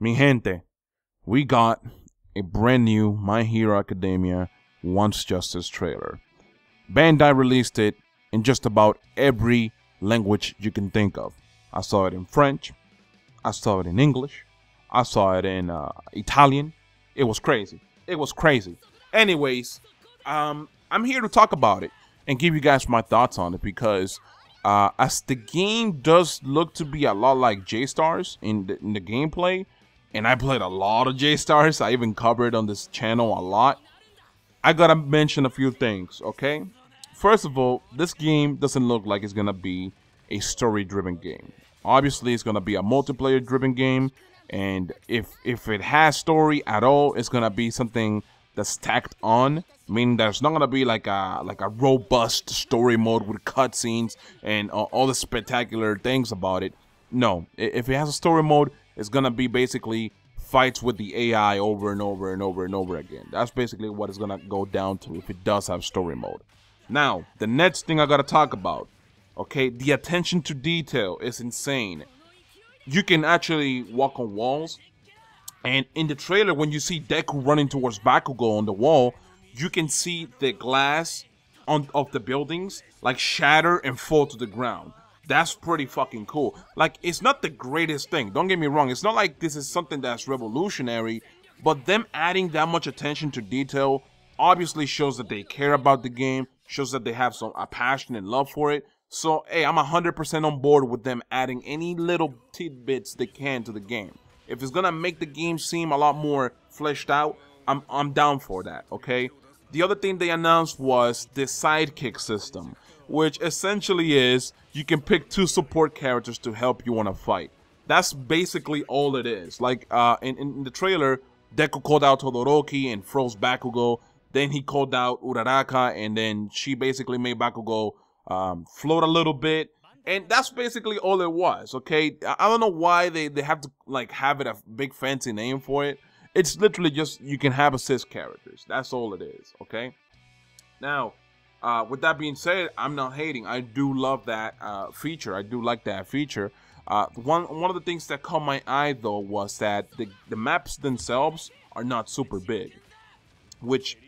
Mi gente, we got a brand new My Hero Academia Once Justice trailer. Bandai released it in just about every language you can think of. I saw it in French, I saw it in English, I saw it in Italian. It was crazy. It was crazy. Anyways, I'm here to talk about it and give you guys my thoughts on it because as the game does look to be a lot like J-Stars in the gameplay, and I played a lot of J-Stars, I even covered on this channel a lot, I gotta mention a few things, okay? First of all, this game doesn't look like it's gonna be a story-driven game. Obviously, it's gonna be a multiplayer-driven game, and if it has story at all, it's gonna be something that's tacked on, meaning there's not gonna be like a robust story mode with cutscenes and all the spectacular things about it. No, if it has a story mode, it's gonna be basically fights with the AI over and over and over and over again. That's basically what it's gonna go down to if it does have story mode. Now, the next thing I gotta talk about, okay, the attention to detail is insane. You can actually walk on walls, and in the trailer, when you see Deku running towards Bakugo on the wall, you can see the glass of the buildings like shatter and fall to the ground. That's pretty fucking cool. Like, it's not the greatest thing, don't get me wrong. It's not like this is something that's revolutionary, but them adding that much attention to detail obviously shows that they care about the game, shows that they have a passion and love for it. So, hey, I'm 100% on board with them adding any little tidbits they can to the game. If it's gonna make the game seem a lot more fleshed out, I'm down for that, okay? The other thing they announced was the sidekick system, which essentially is you can pick 2 support characters to help you on a fight. That's basically all it is. Like, in the trailer, Deku called out Todoroki and froze Bakugo. Then he called out Uraraka, and then she basically made Bakugo float a little bit. And that's basically all it was, okay? I don't know why they have to, like, have it a big fancy name for it. It's literally just, you can have assist characters. That's all it is, okay? Now, with that being said, I'm not hating. I do love that feature. I do like that feature. One of the things that caught my eye, though, was that the maps themselves are not super big, which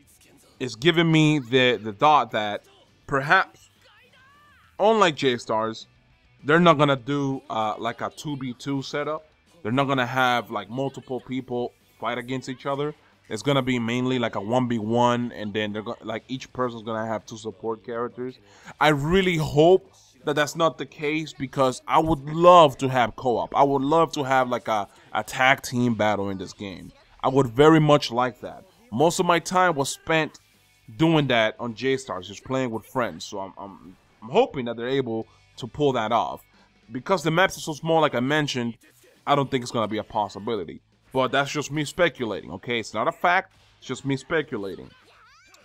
is giving me the thought that perhaps, unlike J-Stars, they're not gonna do like a 2v2 setup. They're not gonna have like multiple people fight against each other. It's gonna be mainly like a 1v1, and then they're like each person's gonna have 2 support characters. I really hope that that's not the case, because I would love to have co-op. I would love to have like a tag team battle in this game. I would very much like that. Most of my time was spent doing that on J-Stars, just playing with friends. So I'm hoping that they're able to pull that off. Because the maps are so small, like I mentioned, I don't think it's going to be a possibility. But that's just me speculating, okay? It's not a fact, it's just me speculating.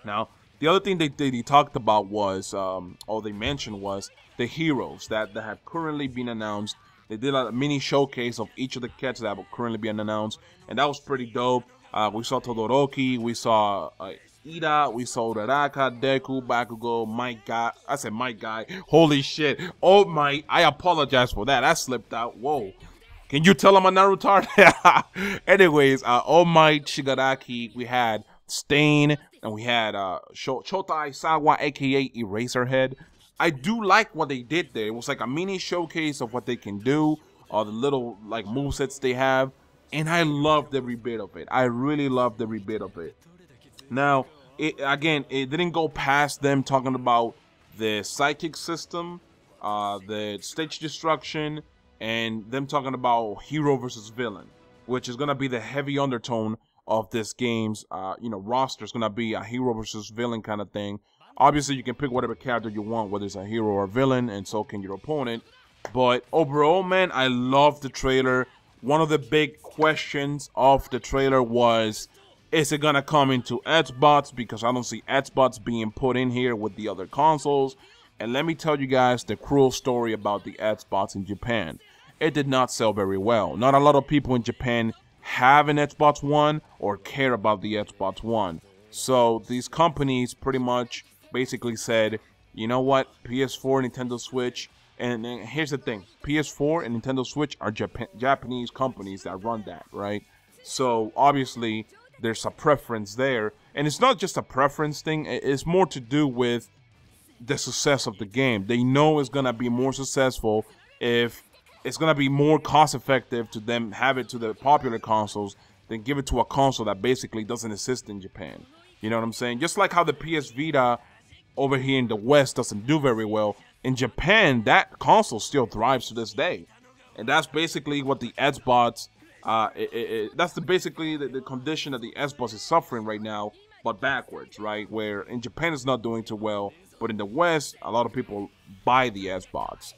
Now, the other thing they talked about was, or they mentioned was, the heroes that have currently been announced. They did a mini showcase of each of the cats that will currently be announced, and that was pretty dope. We saw Todoroki, we saw Ida, we saw Uraraka, Deku, Bakugo, my guy. I said my guy. Holy shit. Oh my, I apologize for that. I slipped out. Whoa. Can you tell I'm a Naruto? Anyways, All Might, Shigaraki, we had Stain, and we had Shota Aizawa, aka Eraserhead. I do like what they did there. It was like a mini showcase of what they can do, the little like movesets they have, and I loved every bit of it. I really loved every bit of it. Now, it didn't go past them talking about the psychic system, the stage destruction, and them talking about hero versus villain, which is gonna be the heavy undertone of this game's, roster. It's gonna be a hero versus villain kind of thing. Obviously, you can pick whatever character you want, whether it's a hero or a villain, and so can your opponent. But overall, man, I love the trailer. One of the big questions of the trailer was, is it gonna come into Xbox? Because I don't see Xbox being put in here with the other consoles. And let me tell you guys the cruel story about the Xbox in Japan. It did not sell very well. Not a lot of people in Japan have an Xbox One or care about the Xbox One. So these companies pretty much basically said, you know what, PS4, Nintendo Switch, And here's the thing: PS4 and Nintendo Switch are Japanese companies that run that, right? So obviously there's a preference there, and it's not just a preference thing. It's more to do with the success of the game. They know it's gonna be more successful if it's gonna be more cost effective to them have it to the popular consoles than give it to a console that basically doesn't exist in Japan. You know what I'm saying? Just like how the PS Vita over here in the West doesn't do very well, in Japan that console still thrives to this day, and that's basically what the Xbox. That's basically the condition that the Xbox is suffering right now, but backwards, right? Where in Japan it's not doing too well, but in the West, a lot of people buy the Xbox.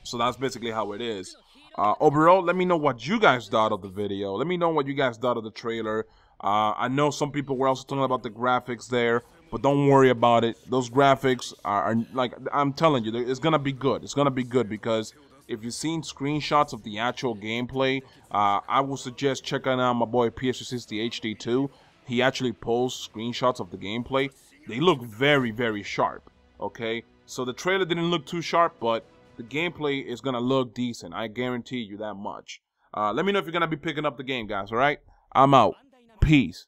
So that's basically how it is. Overall, let me know what you guys thought of the video. Let me know what you guys thought of the trailer. I know some people were also talking about the graphics there, but don't worry about it. Those graphics are like, I'm telling you, it's gonna be good. It's gonna be good because if you've seen screenshots of the actual gameplay, I would suggest checking out my boy PS360 HD2. He actually posts screenshots of the gameplay. They look very, very sharp, okay? So the trailer didn't look too sharp, but the gameplay is going to look decent. I guarantee you that much. Let me know if you're going to be picking up the game, guys, all right? I'm out. Peace.